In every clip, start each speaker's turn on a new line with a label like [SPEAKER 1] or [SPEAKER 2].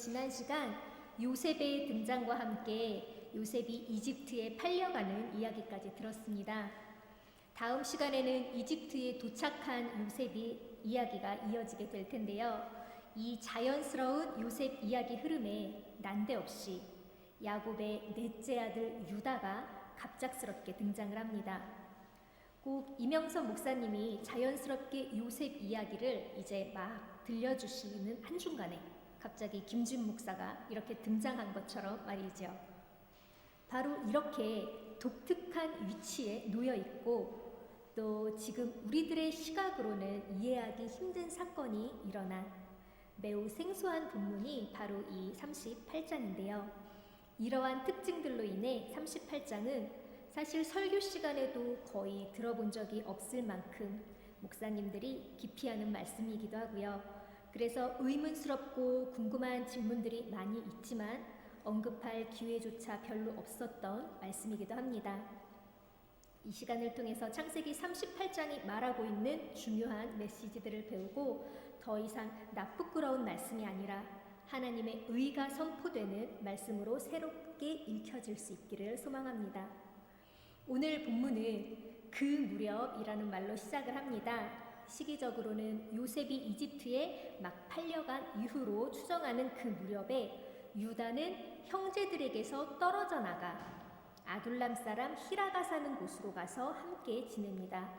[SPEAKER 1] 지난 시간 요셉의 등장과 함께 요셉이 이집트에 팔려가는 이야기까지 들었습니다. 다음 시간에는 이집트에 도착한 요셉의 이야기가 이어지게 될 텐데요. 이 자연스러운 요셉 이야기 흐름에 난데없이 야곱의 넷째 아들 유다가 갑작스럽게 등장을 합니다. 꼭 이명선 목사님이 자연스럽게 요셉 이야기를 이제 막 들려주시는 한중간에 갑자기 김준 목사가 이렇게 등장한 것처럼 말이죠. 바로 이렇게 독특한 위치에 놓여 있고 또 지금 우리들의 시각으로는 이해하기 힘든 사건이 일어난 매우 생소한 본문이 바로 이 38장인데요. 이러한 특징들로 인해 38장은 사실 설교 시간에도 거의 들어본 적이 없을 만큼 목사님들이 기피하는 말씀이기도 하고요. 그래서 의문스럽고 궁금한 질문들이 많이 있지만 언급할 기회조차 별로 없었던 말씀이기도 합니다. 이 시간을 통해서 창세기 38장이 말하고 있는 중요한 메시지들을 배우고 더 이상 나쁘끄러운 말씀이 아니라 하나님의 의가 선포되는 말씀으로 새롭게 읽혀질 수 있기를 소망합니다. 오늘 본문은 그 무렵이라는 말로 시작을 합니다. 시기적으로는 요셉이 이집트에 막 팔려간 이후로 추정하는 그 무렵에 유다는 형제들에게서 떨어져 나가 아둘람 사람 히라가 사는 곳으로 가서 함께 지냅니다.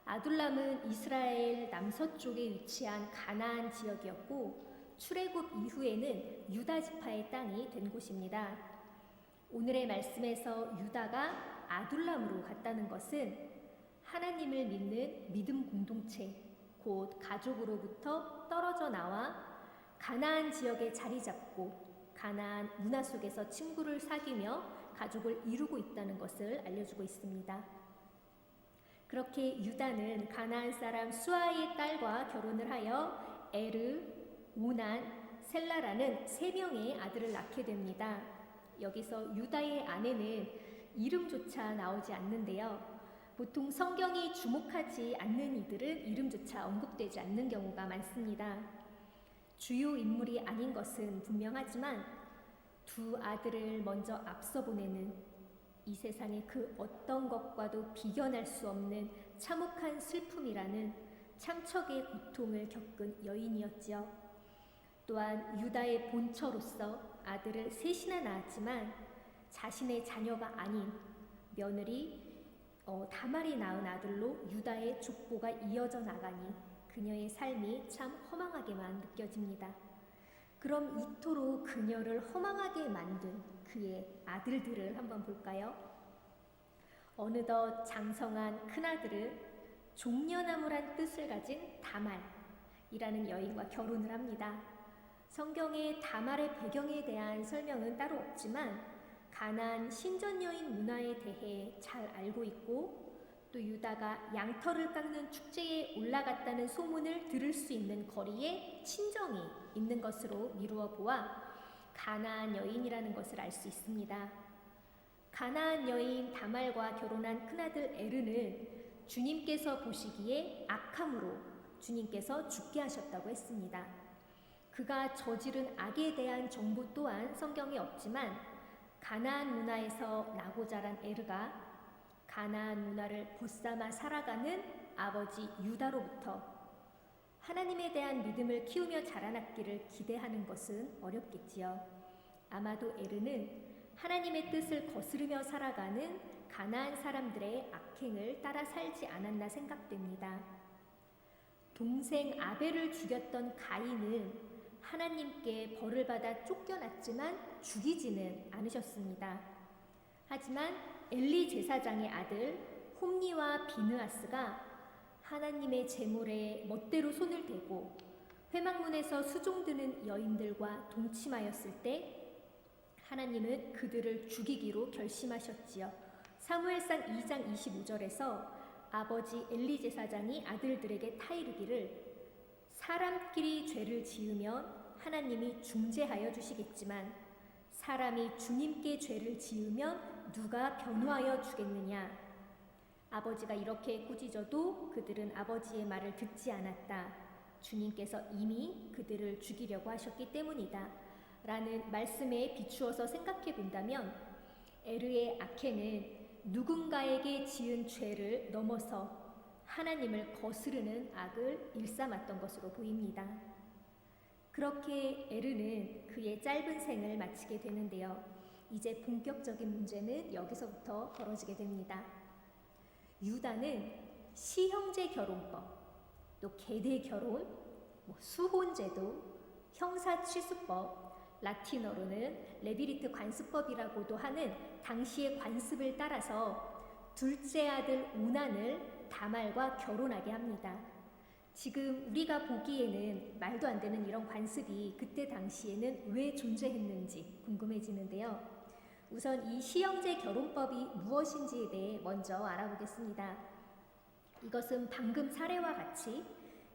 [SPEAKER 1] 아둘람은 이스라엘 남서쪽에 위치한 가나안 지역이었고 출애굽 이후에는 유다 지파의 땅이 된 곳입니다. 오늘의 말씀에서 유다가 아둘람으로 갔다는 것은 하나님을 믿는 믿음 공동체, 곧 가족으로부터 떨어져 나와 가나안 지역에 자리 잡고 가나안 문화 속에서 친구를 사귀며 가족을 이루고 있다는 것을 알려주고 있습니다. 그렇게 유다는 가나안 사람 수아의 딸과 결혼을 하여 에르, 오난, 셀라라는 3명의 아들을 낳게 됩니다. 여기서 유다의 아내는 이름조차 나오지 않는데요. 보통 성경이 주목하지 않는 이들은 이름조차 언급되지 않는 경우가 많습니다. 주요 인물이 아닌 것은 분명하지만 두 아들을 먼저 앞서 보내는 이 세상의 그 어떤 것과도 비견할 수 없는 참혹한 슬픔이라는 참척의 고통을 겪은 여인이었지요. 또한 유다의 본처로서 아들을 셋이나 낳았지만 자신의 자녀가 아닌 며느리 다말이 낳은 아들로 유다의 족보가 이어져 나가니 그녀의 삶이 참 허망하게만 느껴집니다. 그럼 이토록 그녀를 허망하게 만든 그의 아들들을 한번 볼까요? 어느덧 장성한 큰아들은 종려나무란 뜻을 가진 다말이라는 여인과 결혼을 합니다. 성경에 다말의 배경에 대한 설명은 따로 없지만 가나안 신전 여인 문화에 대해 잘 알고 있고 또 유다가 양털을 깎는 축제에 올라갔다는 소문을 들을 수 있는 거리에 친정이 있는 것으로 미루어 보아 가나안 여인이라는 것을 알 수 있습니다. 가나안 여인 다말과 결혼한 큰아들 에르는 주님께서 보시기에 악함으로 주님께서 죽게 하셨다고 했습니다. 그가 저지른 악에 대한 정보 또한 성경에 없지만 가나안 문화에서 나고 자란 에르가 가나안 문화를 벗삼아 살아가는 아버지 유다로부터 하나님에 대한 믿음을 키우며 자라났기를 기대하는 것은 어렵겠지요. 아마도 에르는 하나님의 뜻을 거스르며 살아가는 가나안 사람들의 악행을 따라 살지 않았나 생각됩니다. 동생 아벨을 죽였던 가인은 하나님께 벌을 받아 쫓겨났지만 죽이지는 않으셨습니다. 하지만 엘리 제사장의 아들 홈니와 비느하스가 하나님의 제물에 멋대로 손을 대고 회막문에서 수종드는 여인들과 동침하였을 때 하나님은 그들을 죽이기로 결심하셨지요. 사무엘상 2장 25절에서 아버지 엘리 제사장이 아들들에게 타이르기를 사람끼리 죄를 지으면 하나님이 중재하여 주시겠지만 사람이 주님께 죄를 지으면 누가 변호하여 주겠느냐. 아버지가 이렇게 꾸짖어도 그들은 아버지의 말을 듣지 않았다. 주님께서 이미 그들을 죽이려고 하셨기 때문이다. 라는 말씀에 비추어서 생각해 본다면 에르의 아케는 누군가에게 지은 죄를 넘어서 하나님을 거스르는 악을 일삼았던 것으로 보입니다. 그렇게 에르는 그의 짧은 생을 마치게 되는데요. 이제 본격적인 문제는 여기서부터 벌어지게 됩니다. 유다는 시형제 결혼법, 또 계대 결혼, 수혼제도, 형사 취수법, 라틴어로는 레비리트 관습법이라고도 하는 당시의 관습을 따라서 둘째 아들 오난을 다말과 결혼하게 합니다. 지금 우리가 보기에는 말도 안 되는 이런 관습이 그때 당시에는 왜 존재했는지 궁금해지는데요. 우선 이 시형제 결혼법이 무엇인지에 대해 먼저 알아보겠습니다. 이것은 방금 사례와 같이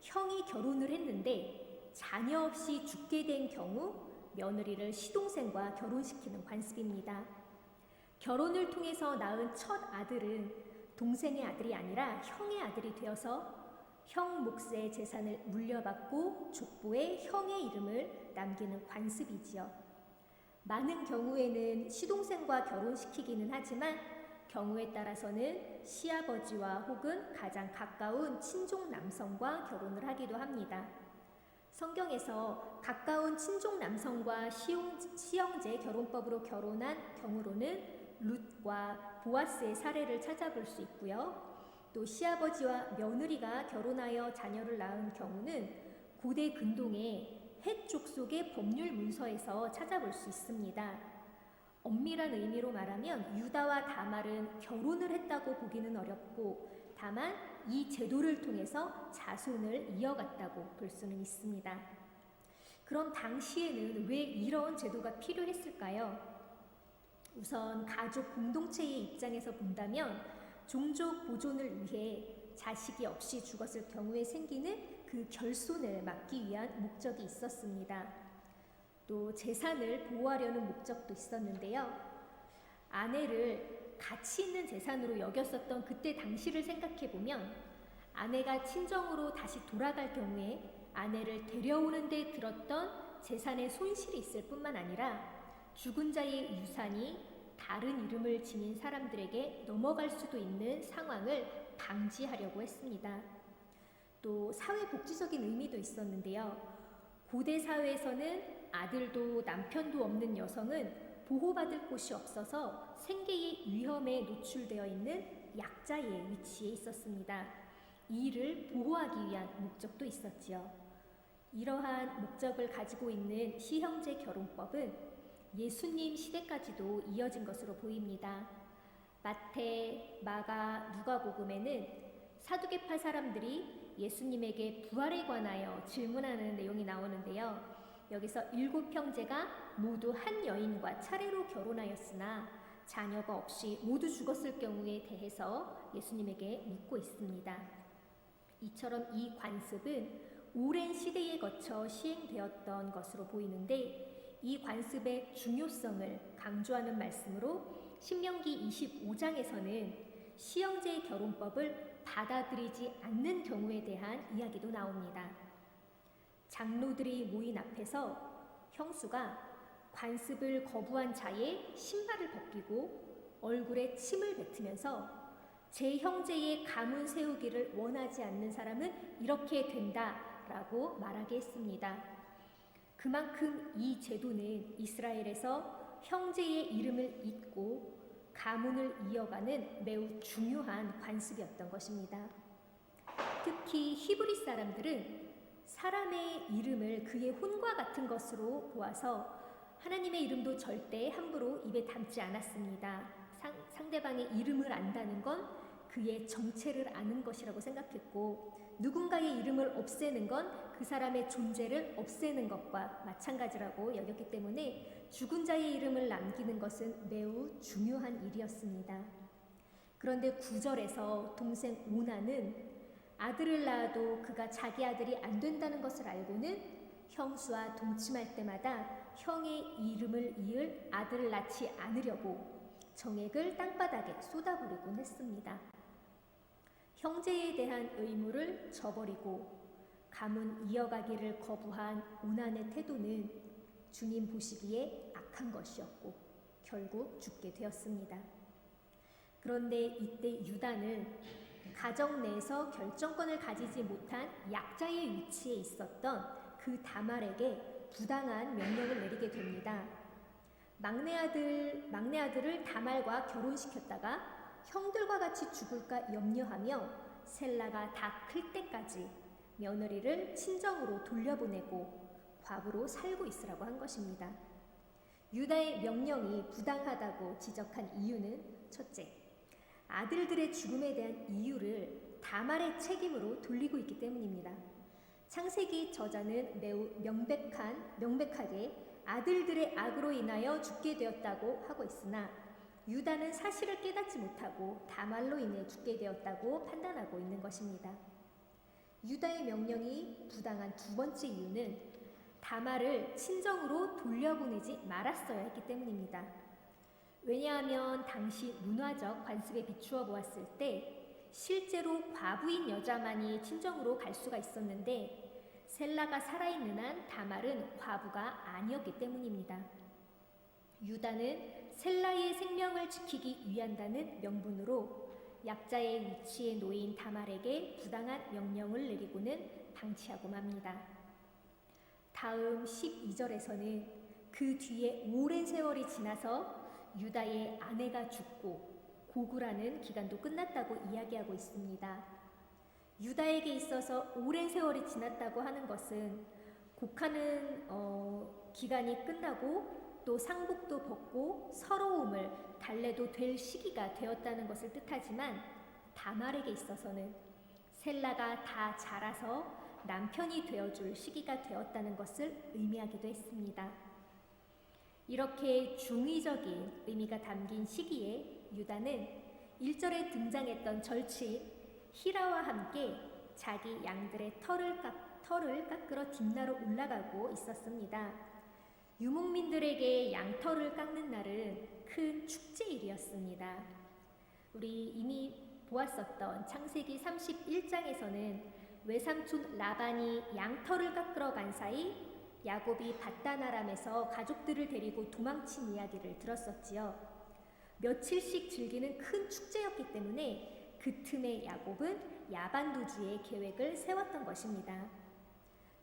[SPEAKER 1] 형이 결혼을 했는데 자녀 없이 죽게 된 경우 며느리를 시동생과 결혼시키는 관습입니다. 결혼을 통해서 낳은 첫 아들은 동생의 아들이 아니라 형의 아들이 되어서 형 몫의 재산을 물려받고 족보에 형의 이름을 남기는 관습이지요. 많은 경우에는 시동생과 결혼시키기는 하지만 경우에 따라서는 시아버지와 혹은 가장 가까운 친족 남성과 결혼을 하기도 합니다. 성경에서 가까운 친족 남성과 시형제 결혼법으로 결혼한 경우로는 룻과 보아스의 사례를 찾아볼 수 있고요. 또 시아버지와 며느리가 결혼하여 자녀를 낳은 경우는 고대 근동의 헷 족속의 법률 문서에서 찾아볼 수 있습니다. 엄밀한 의미로 말하면 유다와 다말은 결혼을 했다고 보기는 어렵고 다만 이 제도를 통해서 자손을 이어갔다고 볼 수는 있습니다. 그럼 당시에는 왜 이런 제도가 필요했을까요? 우선 가족 공동체의 입장에서 본다면 종족 보존을 위해 자식이 없이 죽었을 경우에 생기는 그 결손을 막기 위한 목적이 있었습니다. 또 재산을 보호하려는 목적도 있었는데요. 아내를 가치 있는 재산으로 여겼었던 그때 당시를 생각해보면 아내가 친정으로 다시 돌아갈 경우에 아내를 데려오는 데 들었던 재산의 손실이 있을 뿐만 아니라 죽은 자의 유산이 다른 이름을 지닌 사람들에게 넘어갈 수도 있는 상황을 방지하려고 했습니다. 또 사회복지적인 의미도 있었는데요. 고대 사회에서는 아들도 남편도 없는 여성은 보호받을 곳이 없어서 생계의 위험에 노출되어 있는 약자의 위치에 있었습니다. 이를 보호하기 위한 목적도 있었지요. 이러한 목적을 가지고 있는 시형제 결혼법은 예수님 시대까지도 이어진 것으로 보입니다. 마태, 마가, 누가복음에는 사두개파 사람들이 예수님에게 부활에 관하여 질문하는 내용이 나오는데요. 여기서 7 형제가 모두 한 여인과 차례로 결혼하였으나 자녀가 없이 모두 죽었을 경우에 대해서 예수님에게 묻고 있습니다. 이처럼 이 관습은 오랜 시대에 거쳐 시행되었던 것으로 보이는데 이 관습의 중요성을 강조하는 말씀으로 신명기 25장에서는 시형제 결혼법을 받아들이지 않는 경우에 대한 이야기도 나옵니다. 장로들이 모인 앞에서 형수가 관습을 거부한 자의 신발을 벗기고 얼굴에 침을 뱉으면서 제 형제의 가문 세우기를 원하지 않는 사람은 이렇게 된다라고 말하게 했습니다. 그만큼 이 제도는 이스라엘에서 형제의 이름을 잇고 가문을 이어가는 매우 중요한 관습이었던 것입니다. 특히 히브리 사람들은 사람의 이름을 그의 혼과 같은 것으로 보아서 하나님의 이름도 절대 함부로 입에 담지 않았습니다. 상대방의 이름을 안다는 건 그의 정체를 아는 것이라고 생각했고 누군가의 이름을 없애는 건 그 사람의 존재를 없애는 것과 마찬가지라고 여겼기 때문에 죽은 자의 이름을 남기는 것은 매우 중요한 일이었습니다. 그런데 9절에서 동생 오난은 아들을 낳아도 그가 자기 아들이 안 된다는 것을 알고는 형수와 동침할 때마다 형의 이름을 이을 아들을 낳지 않으려고 정액을 땅바닥에 쏟아버리곤 했습니다. 형제에 대한 의무를 저버리고 가문 이어가기를 거부한 오난의 태도는 주님 보시기에 악한 것이었고 결국 죽게 되었습니다. 그런데 이때 유다는 가정 내에서 결정권을 가지지 못한 약자의 위치에 있었던 그 다말에게 부당한 명령을 내리게 됩니다. 막내 아들을 다말과 결혼시켰다가 형들과 같이 죽을까 염려하며 셀라가 다 클 때까지 며느리를 친정으로 돌려보내고 과부로 살고 있으라고 한 것입니다. 유다의 명령이 부당하다고 지적한 이유는 첫째, 아들들의 죽음에 대한 이유를 다말의 책임으로 돌리고 있기 때문입니다. 창세기 저자는 매우 명백하게 아들들의 악으로 인하여 죽게 되었다고 하고 있으나 유다는 사실을 깨닫지 못하고 다말로 인해 죽게 되었다고 판단하고 있는 것입니다. 유다의 명령이 부당한 두 번째 이유는 다말을 친정으로 돌려보내지 말았어야 했기 때문입니다. 왜냐하면 당시 문화적 관습에 비추어 보았을 때 실제로 과부인 여자만이 친정으로 갈 수가 있었는데 셀라가 살아있는 한 다말은 과부가 아니었기 때문입니다. 유다는 셀라의 생명을 지키기 위한다는 명분으로 약자의 위치에 놓인 다말에게 부당한 명령을 내리고는 방치하고 맙니다. 다음 12절에서는 그 뒤에 오랜 세월이 지나서 유다의 아내가 죽고 고구라는 기간도 끝났다고 이야기하고 있습니다. 유다에게 있어서 오랜 세월이 지났다고 하는 것은 곡하는 기간이 끝나고 또 상복도 벗고 서러움을 달래도 될 시기가 되었다는 것을 뜻하지만 다말에게 있어서는 셀라가 다 자라서 남편이 되어줄 시기가 되었다는 것을 의미하기도 했습니다. 이렇게 중의적인 의미가 담긴 시기에 유다는 1절에 등장했던 절친 히라와 함께 자기 양들의 털을 깎으러 딥나로 올라가고 있었습니다. 유목민들에게 양털을 깎는 날은 큰 축제일이었습니다. 우리 이미 보았었던 창세기 31장에서는 외삼촌 라반이 양털을 깎으러 간 사이 야곱이 밧단 아람에서 가족들을 데리고 도망친 이야기를 들었었지요. 며칠씩 즐기는 큰 축제였기 때문에 그 틈에 야곱은 야반도주의 계획을 세웠던 것입니다.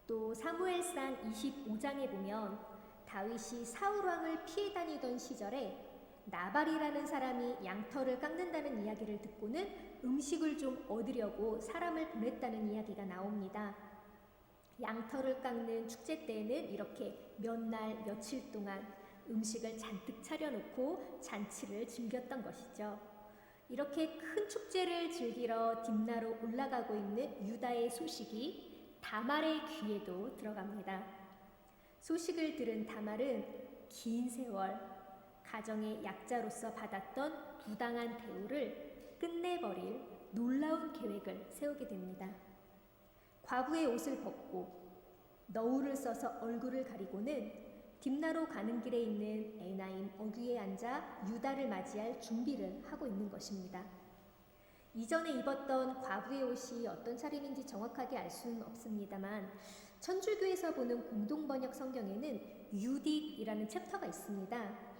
[SPEAKER 1] 또 사무엘상 25장에 보면 다윗이 사울왕을 피해 다니던 시절에 나발이라는 사람이 양털을 깎는다는 이야기를 듣고는 음식을 좀 얻으려고 사람을 보냈다는 이야기가 나옵니다. 양털을 깎는 축제 때에는 이렇게 몇 날 며칠 동안 음식을 잔뜩 차려놓고 잔치를 즐겼던 것이죠. 이렇게 큰 축제를 즐기러 딥나로 올라가고 있는 유다의 소식이 다말의 귀에도 들어갑니다. 소식을 들은 다말은 긴 세월 가정의 약자로서 받았던 부당한 대우를 끝내버릴 놀라운 계획을 세우게 됩니다. 과부의 옷을 벗고 너울을 써서 얼굴을 가리고는 딥나로 가는 길에 있는 에나임 어귀에 앉아 유다를 맞이할 준비를 하고 있는 것입니다. 이전에 입었던 과부의 옷이 어떤 차림인지 정확하게 알 수는 없습니다만 천주교에서 보는 공동번역 성경에는 유딧이라는 챕터가 있습니다.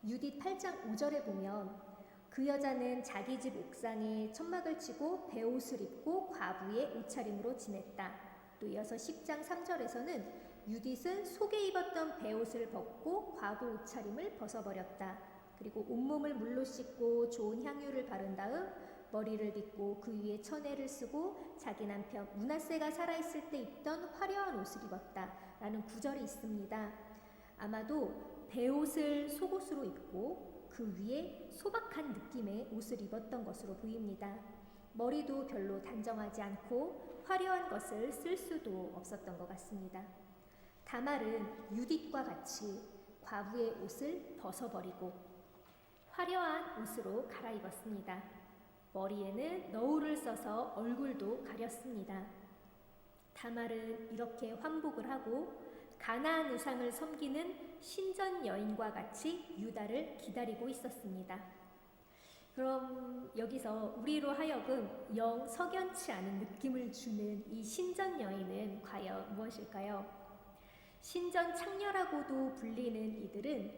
[SPEAKER 1] 유딧 8장 5절에 보면 그 여자는 자기 집 옥상에 천막을 치고 베옷을 입고 과부의 옷차림으로 지냈다. 또 이어서 10장 3절에서는 유딧은 속에 입었던 베옷을 벗고 과부 옷차림을 벗어버렸다. 그리고 온몸을 물로 씻고 좋은 향유를 바른 다음 머리를 빗고 그 위에 천회를 쓰고 자기 남편 므낫세가 살아있을 때 입던 화려한 옷을 입었다. 라는 구절이 있습니다. 아마도 베옷을 속옷으로 입고 그 위에 소박한 느낌의 옷을 입었던 것으로 보입니다. 머리도 별로 단정하지 않고 화려한 것을 쓸 수도 없었던 것 같습니다. 다말은 유딧과 같이 과부의 옷을 벗어버리고 화려한 옷으로 갈아입었습니다. 머리에는 너울을 써서 얼굴도 가렸습니다. 다말은 이렇게 환복을 하고 가나안 우상을 섬기는 신전 여인과 같이 유다를 기다리고 있었습니다. 그럼 여기서 우리로 하여금 영 석연치 않은 느낌을 주는 이 신전 여인은 과연 무엇일까요? 신전 창녀라고도 불리는 이들은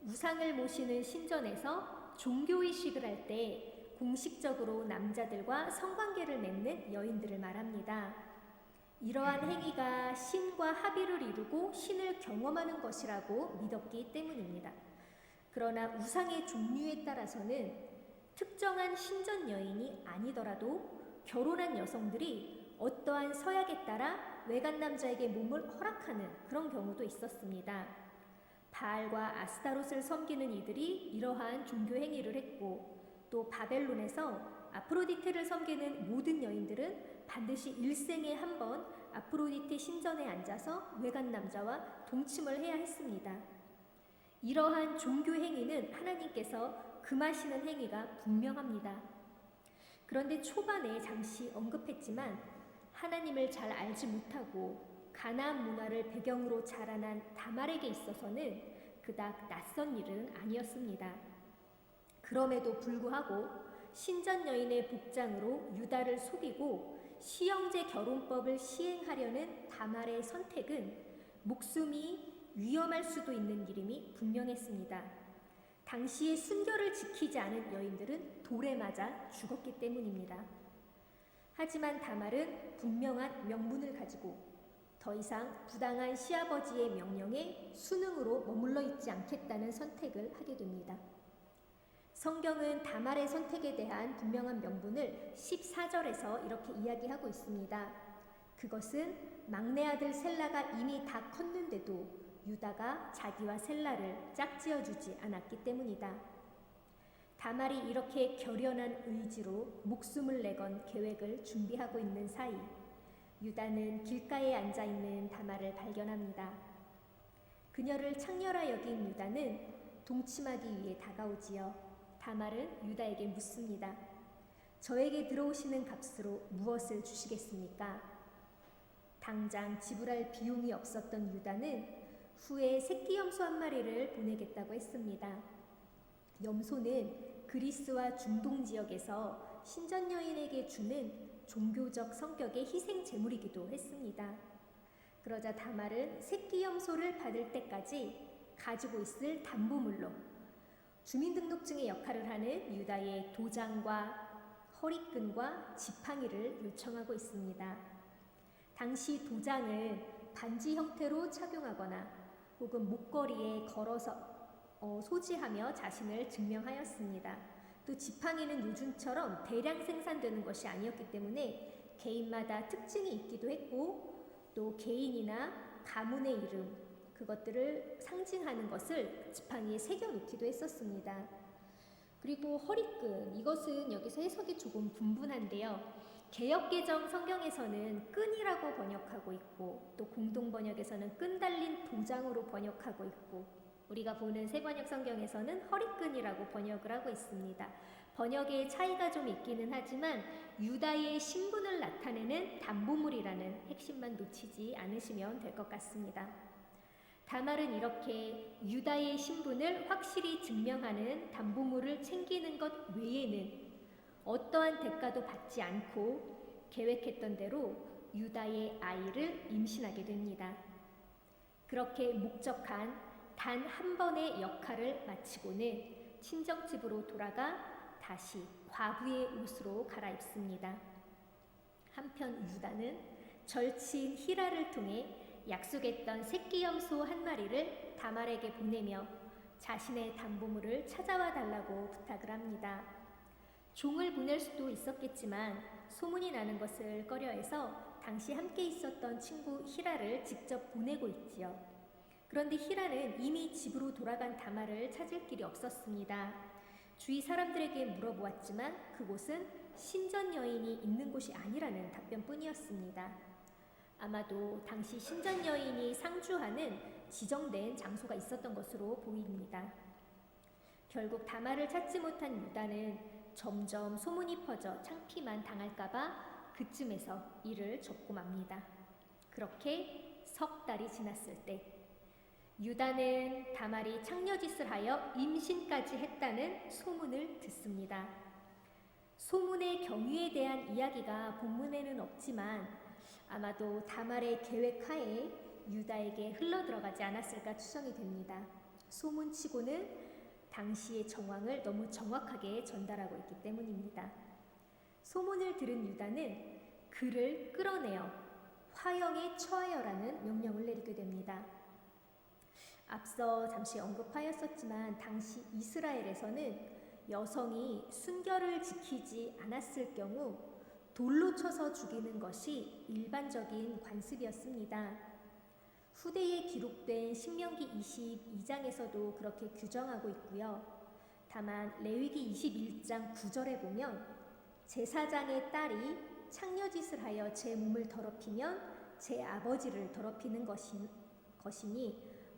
[SPEAKER 1] 우상을 모시는 신전에서 종교의식을 할 때 공식적으로 남자들과 성관계를 맺는 여인들을 말합니다. 이러한 행위가 신과 합의를 이루고 신을 경험하는 것이라고 믿었기 때문입니다. 그러나 우상의 종류에 따라서는 특정한 신전 여인이 아니더라도 결혼한 여성들이 어떠한 서약에 따라 외간 남자에게 몸을 허락하는 그런 경우도 있었습니다. 바알과 아스타롯을 섬기는 이들이 이러한 종교 행위를 했고, 또 바벨론에서 아프로디테를 섬기는 모든 여인들은 반드시 일생에 한 번 아프로디테 신전에 앉아서 외간 남자와 동침을 해야 했습니다. 이러한 종교 행위는 하나님께서 금하시는 행위가 분명합니다. 그런데 초반에 잠시 언급했지만 하나님을 잘 알지 못하고 가나안 문화를 배경으로 자라난 다말에게 있어서는 그닥 낯선 일은 아니었습니다. 그럼에도 불구하고 신전 여인의 복장으로 유다를 속이고 시형제 결혼법을 시행하려는 다말의 선택은 목숨이 위험할 수도 있는 일임이 분명했습니다. 당시의 순결을 지키지 않은 여인들은 돌에 맞아 죽었기 때문입니다. 하지만 다말은 분명한 명분을 가지고 더 이상 부당한 시아버지의 명령에 순응으로 머물러 있지 않겠다는 선택을 하게 됩니다. 성경은 다말의 선택에 대한 분명한 명분을 14절에서 이렇게 이야기하고 있습니다. 그것은 막내 아들 셀라가 이미 다 컸는데도 유다가 자기와 셀라를 짝지어주지 않았기 때문이다. 다말이 이렇게 결연한 의지로 목숨을 내건 계획을 준비하고 있는 사이 유다는 길가에 앉아있는 다말을 발견합니다. 그녀를 창녀라 여긴 유다는 동침하기 위해 다가오지요. 다말은 유다에게 묻습니다. 저에게 들어오시는 값으로 무엇을 주시겠습니까? 당장 지불할 비용이 없었던 유다는 후에 새끼 염소 한 마리를 보내겠다고 했습니다. 염소는 그리스와 중동 지역에서 신전 여인에게 주는 종교적 성격의 희생 제물이기도 했습니다. 그러자 다말은 새끼 염소를 받을 때까지 가지고 있을 담보물로 주민등록증의 역할을 하는 유다의 도장과 허리끈과 지팡이를 요청하고 있습니다. 당시 도장은 반지 형태로 착용하거나 혹은 목걸이에 걸어서 소지하며 자신을 증명하였습니다. 또 지팡이는 요즘처럼 대량 생산되는 것이 아니었기 때문에 개인마다 특징이 있기도 했고 또 개인이나 가문의 이름 그것들을 상징하는 것을 지팡이에 새겨놓기도 했었습니다. 그리고 허리끈, 이것은 여기서 해석이 조금 분분한데요. 개역개정 성경에서는 끈이라고 번역하고 있고 또 공동번역에서는 끈 달린 도장으로 번역하고 있고 우리가 보는 새번역 성경에서는 허리끈이라고 번역을 하고 있습니다. 번역의 차이가 좀 있기는 하지만 유다의 신분을 나타내는 담보물이라는 핵심만 놓치지 않으시면 될 것 같습니다. 다말은 이렇게 유다의 신분을 확실히 증명하는 담보물을 챙기는 것 외에는 어떠한 대가도 받지 않고 계획했던 대로 유다의 아이를 임신하게 됩니다. 그렇게 목적한 단 한 번의 역할을 마치고는 친정집으로 돌아가 다시 과부의 옷으로 갈아입습니다. 한편 유다는 절친 히라를 통해 약속했던 새끼 염소 한 마리를 다말에게 보내며 자신의 담보물을 찾아와 달라고 부탁을 합니다. 종을 보낼 수도 있었겠지만 소문이 나는 것을 꺼려해서 당시 함께 있었던 친구 히라를 직접 보내고 있지요. 그런데 히라는 이미 집으로 돌아간 다말을 찾을 길이 없었습니다. 주위 사람들에게 물어보았지만 그곳은 신전 여인이 있는 곳이 아니라는 답변뿐이었습니다. 아마도 당시 신전 여인이 상주하는 지정된 장소가 있었던 것으로 보입니다. 결국 다말을 찾지 못한 유다는 점점 소문이 퍼져 창피만 당할까봐 그쯤에서 일을 접고 맙니다. 그렇게 석 달이 지났을 때 유다는 다말이 창녀짓을 하여 임신까지 했다는 소문을 듣습니다. 소문의 경위에 대한 이야기가 본문에는 없지만 아마도 다말의 계획하에 유다에게 흘러들어가지 않았을까 추정이 됩니다. 소문치고는 당시의 정황을 너무 정확하게 전달하고 있기 때문입니다. 소문을 들은 유다는 그를 끌어내어 화형에 처하여라는 명령을 내리게 됩니다. 앞서 잠시 언급하였었지만 당시 이스라엘에서는 여성이 순결을 지키지 않았을 경우 돌로 쳐서 죽이는 것이 일반적인 관습이었습니다. 후대에 기록된 신명기 22장에서도 그렇게 규정하고 있고요. 다만 레위기 21장 9절에 보면 제사장의 딸이 창녀짓을 하여 제 몸을 더럽히면 제 아버지를 더럽히는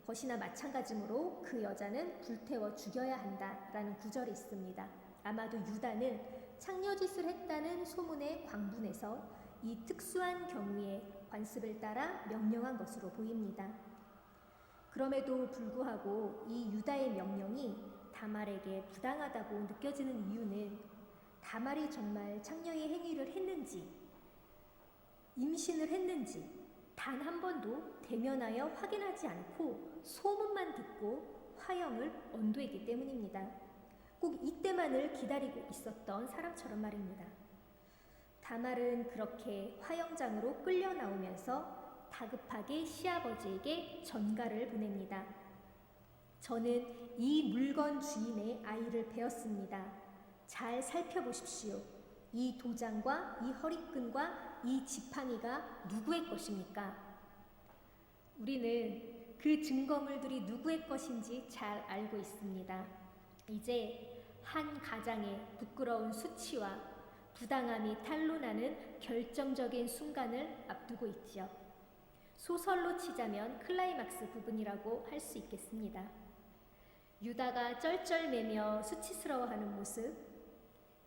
[SPEAKER 1] 것이나 마찬가지므로 그 여자는 불태워 죽여야 한다라는 구절이 있습니다. 아마도 유다는 창녀짓을 했다는 소문에 광분해서 이 특수한 경우에 관습을 따라 명령한 것으로 보입니다. 그럼에도 불구하고 이 유다의 명령이 다말에게 부당하다고 느껴지는 이유는 다말이 정말 창녀의 행위를 했는지 임신을 했는지 단 한 번도 대면하여 확인하지 않고 소문만 듣고 화형을 언도했기 때문입니다. 꼭 이때만을 기다리고 있었던 사람처럼 말입니다. 다말은 그렇게 화형장으로 끌려 나오면서 다급하게 시아버지에게 전가를 보냅니다. 저는 이 물건 주인의 아이를 베었습니다. 잘 살펴보십시오. 이 도장과 이 허리끈과 이 지팡이가 누구의 것입니까? 우리는 그 증거물들이 누구의 것인지 잘 알고 있습니다. 이제 한 가장의 부끄러운 수치와 부당함이 탄로나는 결정적인 순간을 앞두고 있지요. 소설로 치자면 클라이막스 부분이라고 할 수 있겠습니다. 유다가 쩔쩔매며 수치스러워하는 모습,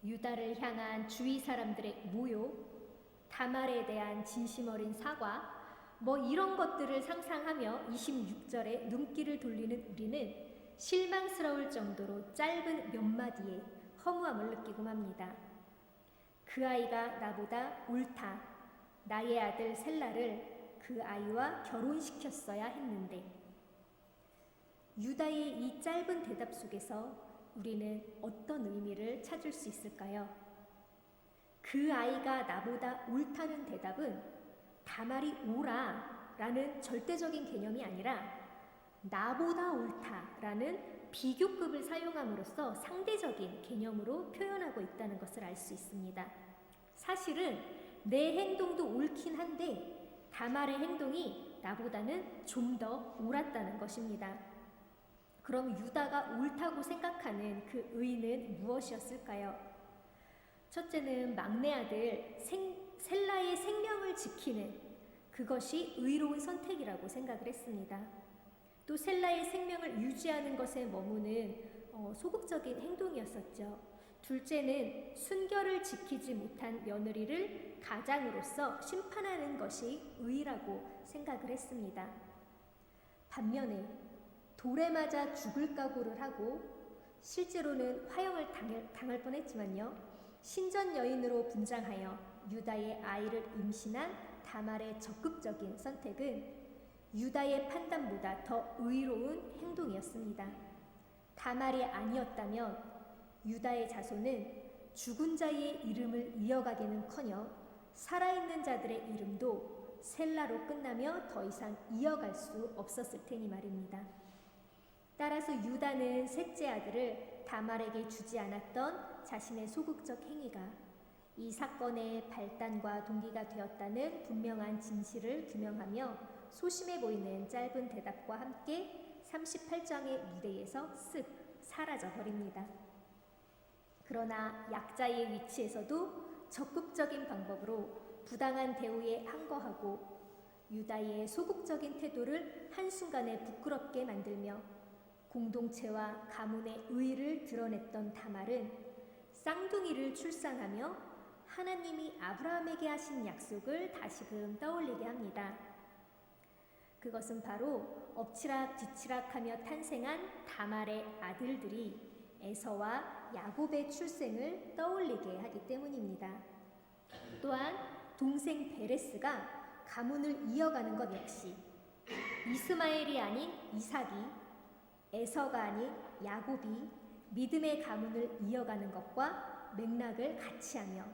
[SPEAKER 1] 유다를 향한 주위 사람들의 모욕, 다말에 대한 진심 어린 사과, 이런 것들을 상상하며 26절에 눈길을 돌리는 우리는 실망스러울 정도로 짧은 몇 마디에 허무함을 느끼고 맙니다. 그 아이가 나보다 옳다. 나의 아들 셀라를 그 아이와 결혼시켰어야 했는데. 유다의 이 짧은 대답 속에서 우리는 어떤 의미를 찾을 수 있을까요? 그 아이가 나보다 옳다는 대답은 다말이 옳아라는 절대적인 개념이 아니라 나보다 옳다라는 비교급을 사용함으로써 상대적인 개념으로 표현하고 있다는 것을 알 수 있습니다. 사실은 내 행동도 옳긴 한데 다말의 행동이 나보다는 좀 더 옳았다는 것입니다. 그럼 유다가 옳다고 생각하는 그 의의는 무엇이었을까요? 첫째는 막내 아들 셀라의 생명을 지키는 그것이 의로운 선택이라고 생각을 했습니다. 또 셀라의 생명을 유지하는 것에 머무는 소극적인 행동이었었죠. 둘째는 순결을 지키지 못한 며느리를 가장으로서 심판하는 것이 의라고 생각을 했습니다. 반면에 돌에 맞아 죽을 각오를 하고 실제로는 화형을 당할 뻔했지만요. 신전 여인으로 분장하여 유다의 아이를 임신한 다말의 적극적인 선택은 유다의 판단보다 더 의로운 행동이었습니다. 다말이 아니었다면 유다의 자손은 죽은 자의 이름을 이어가기는커녕 살아있는 자들의 이름도 셀라로 끝나며 더 이상 이어갈 수 없었을 테니 말입니다. 따라서 유다는 셋째 아들을 다말에게 주지 않았던 자신의 소극적 행위가 이 사건의 발단과 동기가 되었다는 분명한 진실을 규명하며 소심해 보이는 짧은 대답과 함께 38장의 무대에서 쓱 사라져 버립니다. 그러나 약자의 위치에서도 적극적인 방법으로 부당한 대우에 항거하고 유다의 소극적인 태도를 한순간에 부끄럽게 만들며 공동체와 가문의 의의를 드러냈던 다말은 쌍둥이를 출산하며 하나님이 아브라함에게 하신 약속을 다시금 떠올리게 합니다. 그것은 바로 엎치락뒤치락하며 탄생한 다말의 아들들이 에서와 야곱의 출생을 떠올리게 하기 때문입니다. 또한 동생 베레스가 가문을 이어가는 것 역시 이스마엘이 아닌 이삭이, 에서가 아닌 야곱이 믿음의 가문을 이어가는 것과 맥락을 같이 하며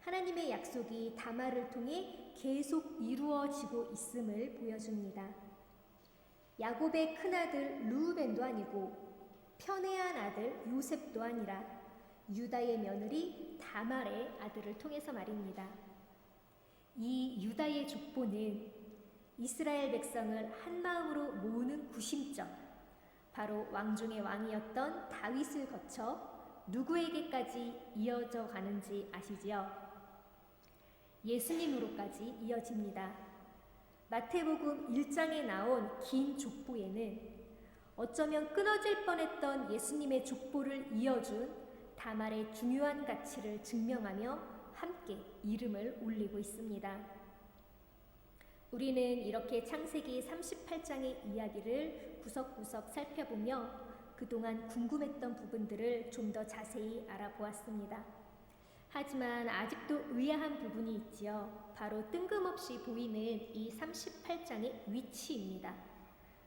[SPEAKER 1] 하나님의 약속이 다말을 통해 계속 이루어지고 있음을 보여줍니다. 야곱의 큰아들 르우벤도 아니고 편애한 아들 요셉도 아니라 유다의 며느리 다말의 아들을 통해서 말입니다. 이 유다의 족보는 이스라엘 백성을 한마음으로 모으는 구심점, 바로 왕중의 왕이었던 다윗을 거쳐 누구에게까지 이어져 가는지 아시지요? 예수님으로까지 이어집니다. 마태복음 1장에 나온 긴 족보에는 어쩌면 끊어질 뻔했던 예수님의 족보를 이어준 다말의 중요한 가치를 증명하며 함께 이름을 올리고 있습니다. 우리는 이렇게 창세기 38장의 이야기를 구석구석 살펴보며 그동안 궁금했던 부분들을 좀 더 자세히 알아보았습니다. 하지만 아직도 의아한 부분이 있지요. 바로 뜬금없이 보이는 이 38장의 위치입니다.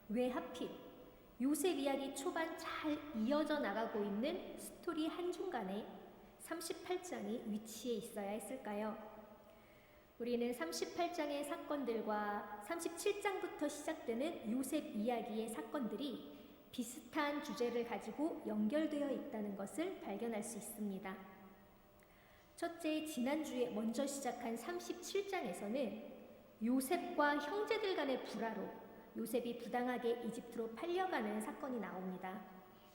[SPEAKER 1] 왜 하필 요셉 이야기 초반 잘 이어져 나가고 있는 스토리 한중간에 38장이 위치해 있어야 했을까요? 우리는 38장의 사건들과 37장부터 시작되는 요셉 이야기의 사건들이 비슷한 주제를 가지고 연결되어 있다는 것을 발견할 수 있습니다. 첫째, 지난주에 먼저 시작한 37장에서는 요셉과 형제들 간의 불화로 요셉이 부당하게 이집트로 팔려가는 사건이 나옵니다.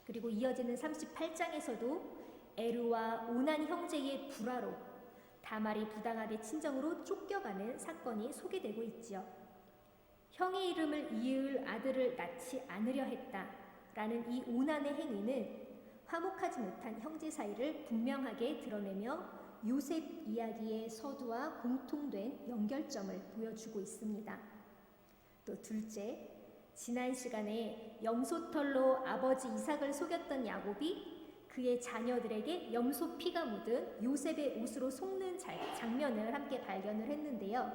[SPEAKER 1] 그리고 이어지는 38장에서도 에르와 오난 형제의 불화로 다말이 부당하게 친정으로 쫓겨가는 사건이 소개되고 있지요. 형의 이름을 이을 아들을 낳지 않으려 했다라는 이 오난의 행위는 화목하지 못한 형제 사이를 분명하게 드러내며 요셉 이야기의 서두와 공통된 연결점을 보여주고 있습니다. 또 둘째, 지난 시간에 염소털로 아버지 이삭을 속였던 야곱이 그의 자녀들에게 염소 피가 묻은 요셉의 옷으로 속는 장면을 함께 발견을 했는데요.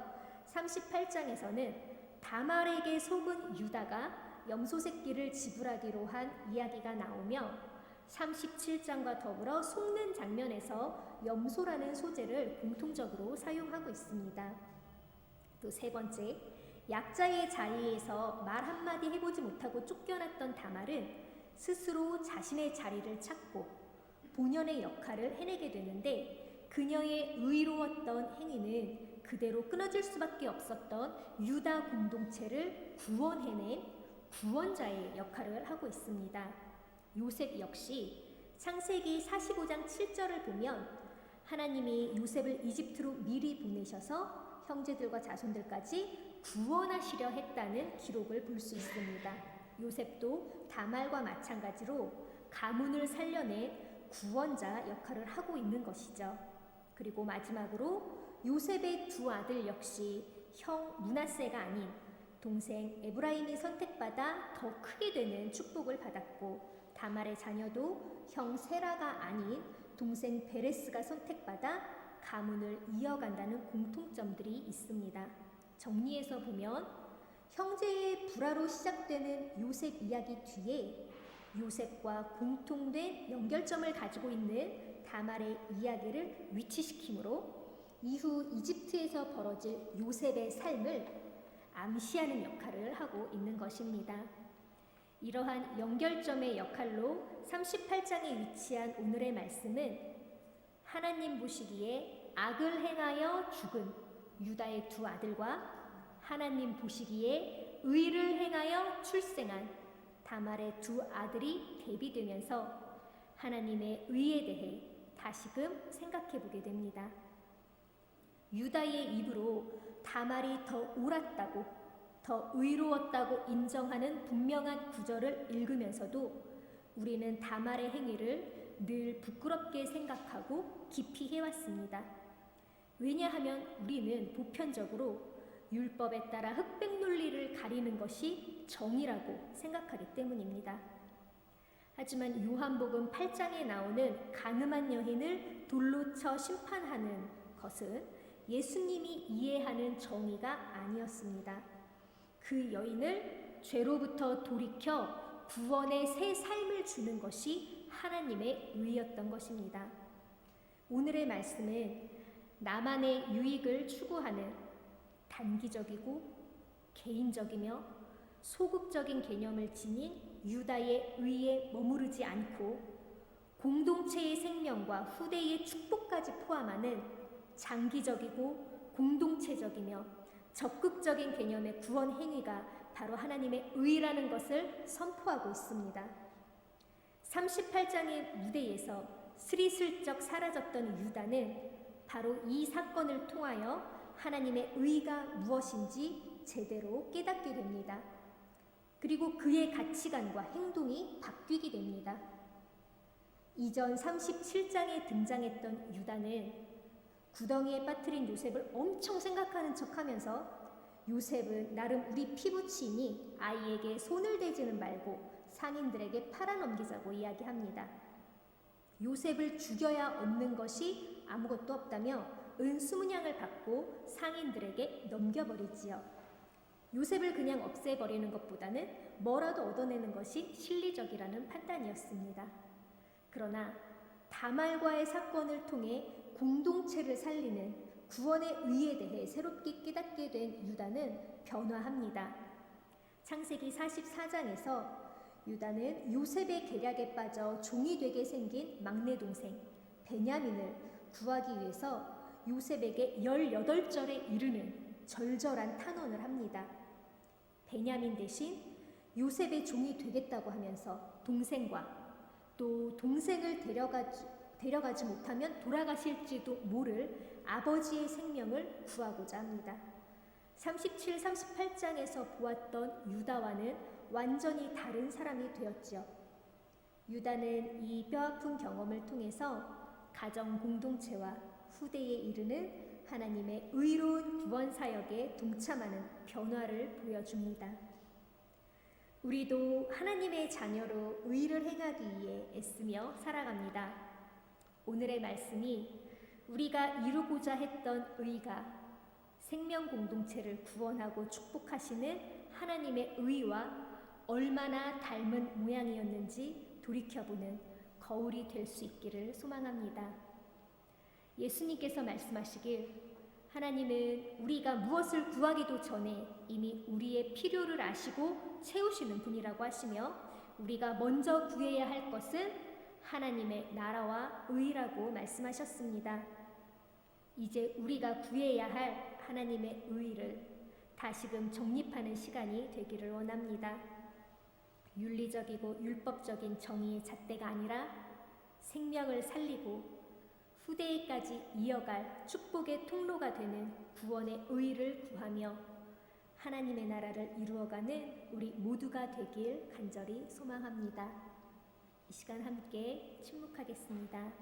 [SPEAKER 1] 38장에서는 다말에게 속은 유다가 염소 새끼를 지불하기로 한 이야기가 나오며 37장과 더불어 속는 장면에서 염소라는 소재를 공통적으로 사용하고 있습니다. 또 세 번째, 약자의 자리에서 말 한마디 해보지 못하고 쫓겨났던 다말은 스스로 자신의 자리를 찾고 본연의 역할을 해내게 되는데 그녀의 의로웠던 행위는 그대로 끊어질 수밖에 없었던 유다 공동체를 구원해낸 구원자의 역할을 하고 있습니다. 요셉 역시 창세기 45장 7절을 보면 하나님이 요셉을 이집트로 미리 보내셔서 형제들과 자손들까지 구원하시려 했다는 기록을 볼 수 있습니다. 요셉도 다말과 마찬가지로 가문을 살려낸 구원자 역할을 하고 있는 것이죠. 그리고 마지막으로 요셉의 두 아들 역시 형 므낫세가 아닌 동생 에브라임이 선택받아 더 크게 되는 축복을 받았고 다말의 자녀도 형 세라가 아닌 동생 베레스가 선택받아 가문을 이어간다는 공통점들이 있습니다. 정리해서 보면 형제의 불화로 시작되는 요셉 이야기 뒤에 요셉과 공통된 연결점을 가지고 있는 다말의 이야기를 위치시키므로 이후 이집트에서 벌어질 요셉의 삶을 암시하는 역할을 하고 있는 것입니다. 이러한 연결점의 역할로 38장에 위치한 오늘의 말씀은 하나님 보시기에 악을 행하여 죽은 유다의 두 아들과 하나님 보시기에 의를 행하여 출생한 다말의 두 아들이 대비되면서 하나님의 의에 대해 다시금 생각해 보게 됩니다. 유다의 입으로 다말이 더 옳았다고 더 의로웠다고 인정하는 분명한 구절을 읽으면서도 우리는 다말의 행위를 늘 부끄럽게 생각하고 깊이 해왔습니다. 왜냐하면 우리는 보편적으로 율법에 따라 흑백 논리를 가리는 것이 정의라고 생각하기 때문입니다. 하지만 요한복음 8장에 나오는 간음한 여인을 돌로 쳐 심판하는 것은 예수님이 이해하는 정의가 아니었습니다. 그 여인을 죄로부터 돌이켜 구원의 새 삶을 주는 것이 하나님의 의였던 것입니다. 오늘의 말씀은 나만의 유익을 추구하는 단기적이고 개인적이며 소극적인 개념을 지닌 유다의 의에 머무르지 않고 공동체의 생명과 후대의 축복까지 포함하는 장기적이고 공동체적이며 적극적인 개념의 구원 행위가 바로 하나님의 의라는 것을 선포하고 있습니다. 38장의 무대에서 스리슬쩍 사라졌던 유다는 바로 이 사건을 통하여 하나님의 의가 무엇인지 제대로 깨닫게 됩니다. 그리고 그의 가치관과 행동이 바뀌게 됩니다. 이전 37장에 등장했던 유다는 구덩이에 빠뜨린 요셉을 엄청 생각하는 척하면서 요셉은 나름 우리 피부치이니 아이에게 손을 대지는 말고 상인들에게 팔아넘기자고 이야기합니다. 요셉을 죽여야 얻는 것이 아무것도 없다며 은 20냥을 받고 상인들에게 넘겨버리지요. 요셉을 그냥 없애버리는 것보다는 뭐라도 얻어내는 것이 실리적이라는 판단이었습니다. 그러나 다말과의 사건을 통해 공동체를 살리는 구원의 의에 대해 새롭게 깨닫게 된 유다는 변화합니다. 창세기 44장에서 유다는 요셉의 계략에 빠져 종이 되게 생긴 막내 동생 베냐민을 구하기 위해서 요셉에게 18절에 이르는 절절한 탄원을 합니다. 베냐민 대신 요셉의 종이 되겠다고 하면서 동생과 또 동생을 데려가지 못하면 돌아가실지도 모를 아버지의 생명을 구하고자 합니다. 37, 38장에서 보았던 유다와는 완전히 다른 사람이 되었지요. 유다는 이 뼈아픈 경험을 통해서 가정 공동체와 후대에 이르는 하나님의 의로운 구원 사역에 동참하는 변화를 보여줍니다. 우리도 하나님의 자녀로 의를 행하기 위해 애쓰며 살아갑니다. 오늘의 말씀이 우리가 이루고자 했던 의가 생명 공동체를 구원하고 축복하시는 하나님의 의와 얼마나 닮은 모양이었는지 돌이켜보는 거울이 될 수 있기를 소망합니다. 예수님께서 말씀하시길 하나님은 우리가 무엇을 구하기도 전에 이미 우리의 필요를 아시고 채우시는 분이라고 하시며 우리가 먼저 구해야 할 것은 하나님의 나라와 의라고 말씀하셨습니다. 이제 우리가 구해야 할 하나님의 의를 다시금 정립하는 시간이 되기를 원합니다. 윤리적이고 율법적인 정의의 잣대가 아니라 생명을 살리고 후대에까지 이어갈 축복의 통로가 되는 구원의 의를 구하며 하나님의 나라를 이루어가는 우리 모두가 되길 간절히 소망합니다. 이 시간 함께 침묵하겠습니다.